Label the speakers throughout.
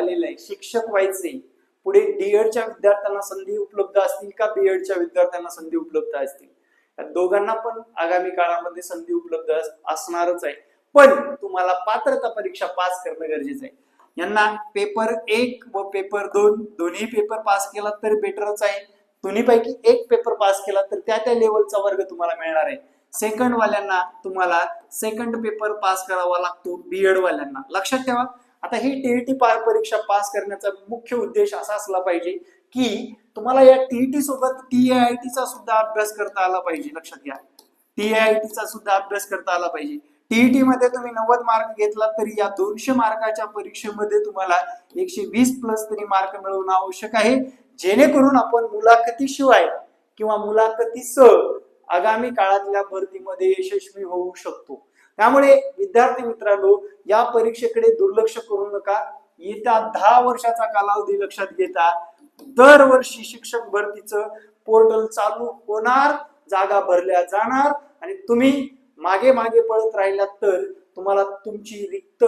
Speaker 1: आलेलं आहे, शिक्षक व्हायचे, पुढे डीएडच्या विद्यार्थ्यांना संधी उपलब्ध असतील का बीएडच्या विद्यार्थ्यांना संधी उपलब्ध असतील, या दोघांना पण आगामी काळामध्ये संधी उपलब्ध असणारच आहे. पण तुम्हाला पात्रता परीक्षा पास करणं गरजेचं आहे. यांना पेपर 1 व पेपर 2 दोन्ही पेपर पास केला तर बेटरच आहे. दोन्हीपैकी एक पेपर पास केला तर त्या लेवलचा वर्ग तुम्हाला मिळणार आहे. सेकंड वाल्यांना तुम्हाला सेकंड पेपर पास करावा लागतो बीएड वाल्यांना. लक्षात ठेवा, आता ही टीईटी परीक्षा पास करण्याचा मुख्य उद्देश असा असला पाहिजे की तुम्हाला या टीईटी सोबत टीएआयटीचा सुद्धा अभ्यास करता आला पाहिजे. लक्षात घ्या, टीएआयटीचा सुद्धा अभ्यास करता आला पाहिजे. टीईटी मध्ये तुम्ही 90 मार्क घेतला तरी या 200 मार्काच्या परीक्षेमध्ये तुम्हाला 120 प्लस तरी मार्क मिळवणं आवश्यक आहे, जेणेकरून आपण मुलाखतीशिवाय किंवा मुलाखतीसह आगामी काळातल्या भरतीमध्ये यशस्वी होऊ शकतो. त्यामुळे विद्यार्थी मित्रांनो, या परीक्षेकडे दुर्लक्ष करू नका. येत्या 10 वर्षाचा कालावधी लक्षात घेता दरवर्षी शिक्षक भरतीचं पोर्टल चालू होणार, जागा भरल्या जाणार आणि तुम्ही मागे मागे पळत राहिलात तर तुम्हाला तुमची रिक्त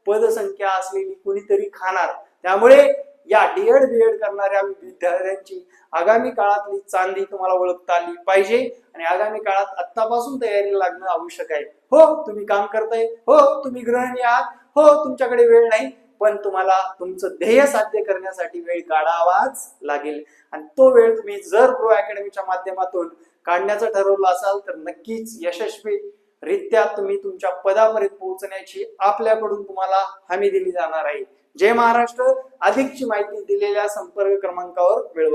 Speaker 1: पदसंख्या असलेली कुणीतरी खाणार. त्यामुळे या डीएड बीएड करणाऱ्या विद्यार्थ्यांची आगामी काळातली चांदी तुम्हाला ओळखता आली पाहिजे आणि आगामी काळात आत्तापासून तयारीला लागणं आवश्यक आहे. हो, तुम्ही काम करताय, हो तुम्ही गृहिणी आहात, हो तुमच्याकडे वेळ नाही, पण तुम्हाला तुमचं ध्येय साध्य करण्यासाठी वेळ काढावाच लागेल. आणि तो वेळ तुम्ही जर ग्रो अकॅडमीच्या माध्यमातून काढण्याचं ठरवलं असाल तर नक्कीच यशस्वी रित्या तुम्ही तुमच्या पदापर्यंत पोहोचण्याची आपल्याकडून तुम्हाला हमी दिली जाणार आहे. जय महाराष्ट्र. अधिकची माहिती दिलेल्या संपर्क क्रमांकावर मिळवा.